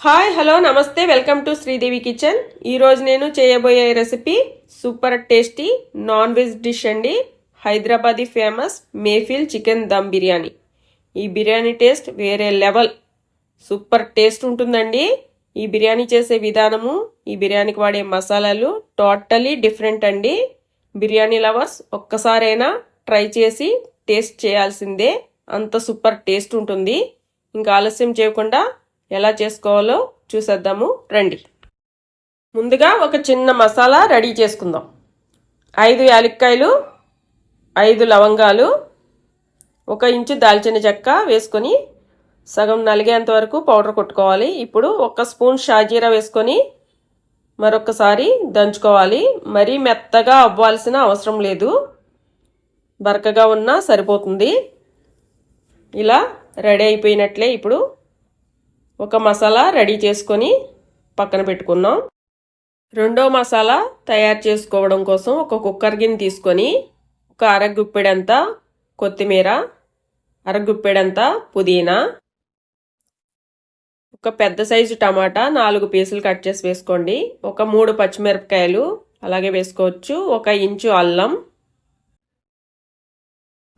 Hi hello నమస్తే welcome to Sridevi kitchen. ఈరోజు నేను చేయబోయే recipe super tasty non veg dish అండి. Hyderabadi famous Mehfil chicken dum biryani. ఈ బిర్యానీ టేస్ట్ వేరే లెవెల్, సూపర్ టేస్ట్ ఉంటుందండి. ఈ బిర్యానీ చేసే విధానము, ఈ బిర్యానీకి వాడే మసాలాలు టోటలీ డిఫరెంట్ అండి. బిర్యానీ లవర్స్ ఒక్కసారైనా ట్రై చేసి టేస్ట్ చేయాల్సిందే, అంత సూపర్ టేస్ట్ ఉంటుంది. ఇంకా ఆలస్యం చేయకుండా ఎలా చేసుకోవాలో చూసేద్దాము రండి. ముందుగా ఒక చిన్న మసాలా రెడీ చేసుకుందాం. 5 యాలక్కాయలు, 5 లవంగాలు, 1 ఇంచు దాల్చిన చెక్క వేసుకొని సగం నలిగేంత వరకు పౌడర్ కొట్టుకోవాలి. ఇప్పుడు 1 స్పూన్ షాజీరా వేసుకొని మరొకసారి దంచుకోవాలి. మరీ మెత్తగా అవ్వాల్సిన అవసరం లేదు, బరకగా ఉన్నా సరిపోతుంది. ఇలా రెడీ అయిపోయినట్లే. ఇప్పుడు ఒక మసాలా రెడీ చేసుకొని పక్కన పెట్టుకున్నాం. రెండో మసాలా తయారు చేసుకోవడం కోసం ఒక కుక్కర్ గిన్నె తీసుకొని ఒక అరగుప్పెడంత కొత్తిమీర, అరగుప్పెడంత పుదీనా, ఒక పెద్ద సైజు టమాటా 4 పీసులు కట్ చేసి వేసుకోండి. ఒక 3 పచ్చిమిరపకాయలు అలాగే వేసుకోవచ్చు. 1 ఇంచు అల్లం,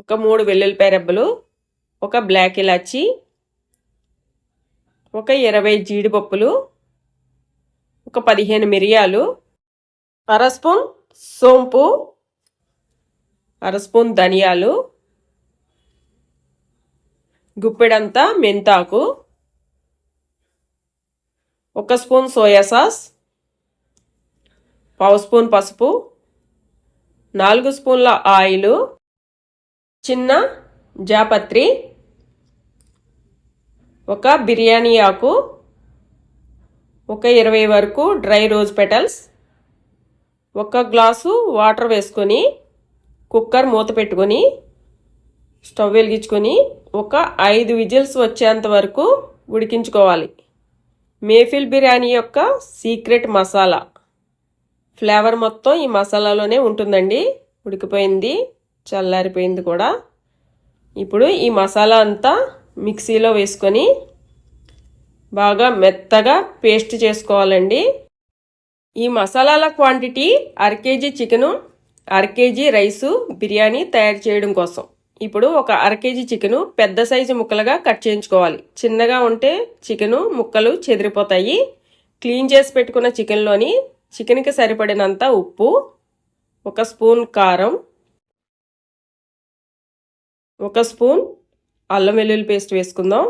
ఒక 3 వెల్లుల్లిపాయ రెబ్బలు, ఒక బ్లాక్ ఇలాచి, ఒక 20 జీడిపప్పులు, ఒక 15 మిరియాలు, అర స్పూన్ సోంపు, అర స్పూన్ ధనియాలు, గుప్పెడంతా మెంతాకు, 1 స్పూన్ సోయా సాస్, 1/2 స్పూన్ పసుపు, 4 స్పూన్ల ఆయిల్, చిన్న జాపత్రి, ఒక బిర్యానీ ఆకు, ఒక 20 వరకు dry rose petals, 1 glass water వేసుకొని కుక్కర్ మూత పెట్టుకొని స్టవ్ వెలిగించుకొని ఒక 5 విజిల్స్ వచ్చేంత వరకు ఉడికించుకోవాలి. మేఫిల్ బిర్యానీ యొక్క సీక్రెట్ మసాలా ఫ్లేవర్ మొత్తం ఈ మసాలాలోనే ఉంటుందండి. ఉడికిపోయింది, చల్లారిపోయింది కూడా. ఇప్పుడు ఈ మసాలా అంతా మిక్సీలో వేసుకొని బాగా మెత్తగా పేస్ట్ చేసుకోవాలండి. ఈ మసాలాల quantity 1/2 KG chicken, 1/2 KG rice biryani తయారు చేయడం కోసం. ఇప్పుడు ఒక 1/2 కేజీ చికెను పెద్ద సైజు ముక్కలుగా కట్ చేయించుకోవాలి. చిన్నగా ఉంటే చికెను ముక్కలు చెదిరిపోతాయి. క్లీన్ చేసి పెట్టుకున్న చికెన్లోని చికెన్కి సరిపడినంత ఉప్పు, 1 స్పూన్ కారం, 1 స్పూన్ అల్లం వెల్లుల్లి పేస్ట్ వేసుకుందాం.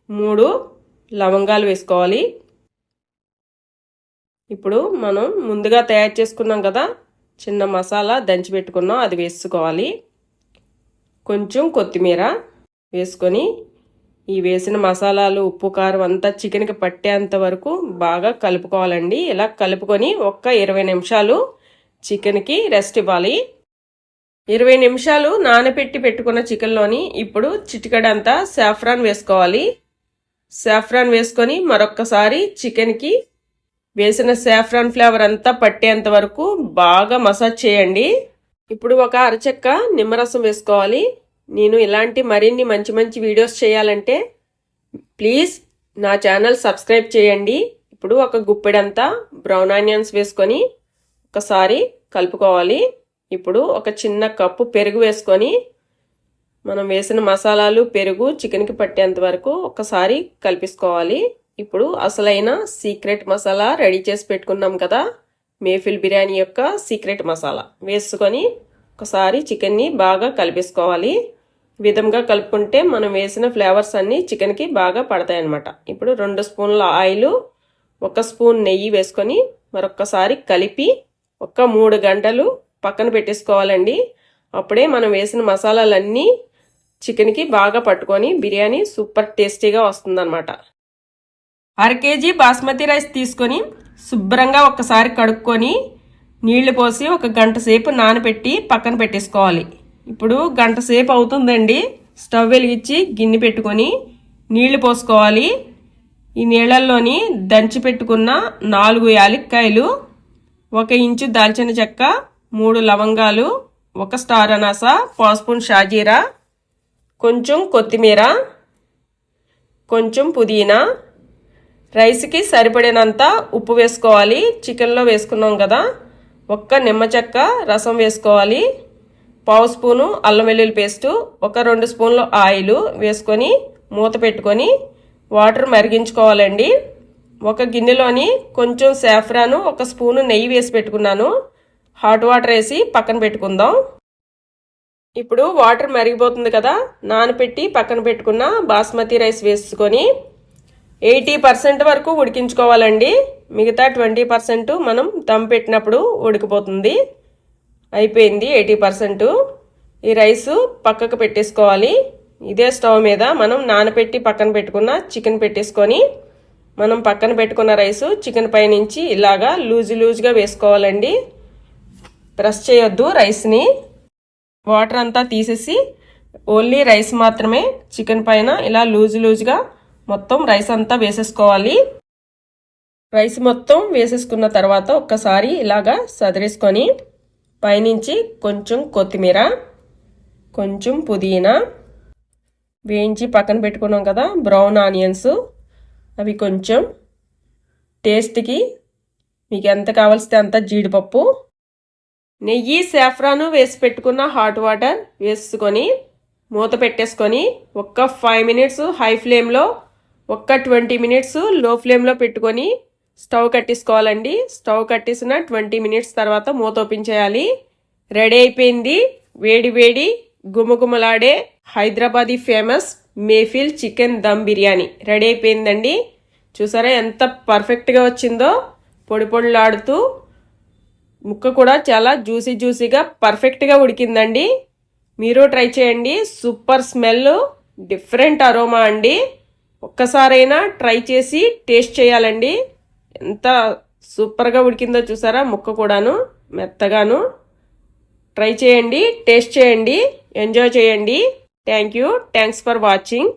3 లవంగాలు వేసుకోవాలి. ఇప్పుడు మనం ముందుగా తయారు చేసుకున్నాం కదా చిన్న మసాలా దంచి పెట్టుకున్నాం, అది వేసుకోవాలి. కొంచెం కొత్తిమీర వేసుకొని ఈ వేసిన మసాలాలు ఉప్పు కారం అంతా చికెన్కి పట్టేంత వరకు బాగా కలుపుకోవాలండి. ఇలా కలుపుకొని 20 నిమిషాలు చికెన్కి రెస్ట్ ఇవ్వాలి. 20 నిమిషాలు నానబెట్టి పెట్టుకున్న చికెన్లోని ఇప్పుడు చిటికెడంతా సాఫ్రాన్ వేసుకోవాలి. సాఫ్రాన్ వేసుకొని మరొక్కసారి చికెన్కి వేసిన సాఫ్రాన్ ఫ్లేవర్ అంతా పట్టేంత వరకు బాగా మసాజ్ చేయండి. ఇప్పుడు ఒక అరచెక్క నిమ్మరసం వేసుకోవాలి. నేను ఇలాంటి మరిన్ని మంచి మంచి వీడియోస్ చేయాలంటే ప్లీజ్ నా ఛానల్ సబ్స్క్రైబ్ చేయండి. ఇప్పుడు ఒక గుప్పెడంతా బ్రౌన్ ఆనియన్స్ వేసుకొని ఒకసారి కలుపుకోవాలి. ఇప్పుడు ఒక చిన్న కప్పు పెరుగు వేసుకొని మనం వేసిన మసాలాలు పెరుగు చికెన్కి పట్టేంత వరకు ఒకసారి కలిపేసుకోవాలి. ఇప్పుడు అసలైన సీక్రెట్ మసాలా రెడీ చేసి పెట్టుకున్నాం కదా, మేఫిల్ బిర్యానీ యొక్క సీక్రెట్ మసాలా వేసుకొని ఒకసారి చికెన్ని బాగా కలిపేసుకోవాలి. ఈ విధంగా కలుపుకుంటే మనం వేసిన ఫ్లేవర్స్ అన్నీ చికెన్కి బాగా పడతాయి అన్నమాట. ఇప్పుడు 2 స్పూన్ల ఆయిల్, 1 స్పూన్ నెయ్యి వేసుకొని మరొకసారి కలిపి ఒక 3 గంటలు పక్కన పెట్టేసుకోవాలండి. అప్పుడే మనం వేసిన మసాలాలన్నీ చికెన్కి బాగా పట్టుకొని బిర్యానీ సూపర్ టేస్టీగా వస్తుందన్నమాట. 1/2 కేజీ బాస్మతి రైస్ తీసుకొని శుభ్రంగా ఒకసారి కడుక్కొని నీళ్లు పోసి 1 గంట సేపు నానబెట్టి పక్కన పెట్టేసుకోవాలి. ఇప్పుడు 1 గంట సేపు అవుతుందండి. స్టవ్ వెలిగించి గిన్నె పెట్టుకొని నీళ్లు పోసుకోవాలి. ఈ నీళ్ళల్లోని దంచి పెట్టుకున్న 4 యాలక్కాయలు, 1 ఇంచు దాల్చిన చెక్క, 3 లవంగాలు, 1 స్టార్ అనాస, 1 స్పూన్ షాజీరా, కొంచెం కొత్తిమీర, కొంచెం పుదీనా, రైస్కి సరిపడినంత ఉప్పు వేసుకోవాలి. చికెన్లో వేసుకున్నాం కదా, ఒక్క నిమ్మ చెక్క రసం వేసుకోవాలి. పావు స్పూను అల్లం వెల్లుల్లి పేస్టు, ఒక 2 స్పూన్లు ఆయిల్ వేసుకొని మూత పెట్టుకొని వాటర్ మరిగించుకోవాలండి. ఒక గిన్నెలోని కొంచెం సాఫ్రాను, 1 స్పూను నెయ్యి వేసి పెట్టుకున్నాను. హాట్ వాటర్ వేసి పక్కన పెట్టుకుందాం. ఇప్పుడు వాటర్ మరిగిపోతుంది కదా, నానపెట్టి పక్కన పెట్టుకున్న బాస్మతి రైస్ వేసుకొని 80% వరకు ఉడికించుకోవాలండి. మిగతా 20% మనం దమ్ పెట్టినప్పుడు ఉడికిపోతుంది. అయిపోయింది 80%. ఈ రైసు పక్కకు పెట్టేసుకోవాలి. ఇదే స్టవ్ మీద మనం నానపెట్టి పక్కన పెట్టుకున్న చికెన్ పెట్టేసుకొని మనం పక్కన పెట్టుకున్న రైసు చికెన్ పైనుంచి ఇలాగా లూజుగా వేసుకోవాలండి. ప్రెస్ చేయొద్దు రైస్ని. వాటర్ అంతా తీసేసి ఓన్లీ రైస్ మాత్రమే చికెన్ పైన ఇలా లూజుగా మొత్తం రైస్ అంతా వేసేసుకోవాలి. రైస్ మొత్తం వేసేసుకున్న తర్వాత ఒక్కసారి ఇలాగా సదిరేసుకొని పైనుంచి కొంచెం కొత్తిమీర, కొంచెం పుదీనా, వేయించి పక్కన పెట్టుకున్నాం కదా బ్రౌన్ ఆనియన్స్, అవి కొంచెం, టేస్ట్కి మీకు ఎంత కావాల్సితే అంత జీడిపప్పు, నెయ్యి, సాఫ్రాను వేసి పెట్టుకున్న హాట్ వాటర్ వేసుకొని మూత పెట్టేసుకొని ఒక్క 5 మినిట్స్ హై ఫ్లేమ్లో, ఒక్క 20 మినిట్స్ లో ఫ్లేమ్లో పెట్టుకొని స్టవ్ కట్టేసుకోవాలండి. స్టవ్ కట్టేసిన 20 మినిట్స్ తర్వాత మూత ఓపెన్ చేయాలి. రెడీ అయిపోయింది వేడి వేడి గుమగుమలాడే Hyderabadi famous Mehfil chicken dum biryani ready అయిపోయిందండి. చూసారా ఎంత పర్ఫెక్ట్గా వచ్చిందో, పొడి పొడిలాడుతూ, ముక్క కూడా చాలా జ్యూసీగా పర్ఫెక్ట్గా ఉడికిందండి. మీరు ట్రై చేయండి. సూపర్ స్మెల్, డిఫరెంట్ అరోమా అండి. ఒక్కసారైనా ట్రై చేసి టేస్ట్ చేయాలండి. ఎంత సూపర్గా ఉడికిందో చూసారా, ముక్క కూడాను మెత్తగాను. ట్రై చేయండి, టేస్ట్ చేయండి, ఎంజాయ్ చేయండి. Thanks for watching.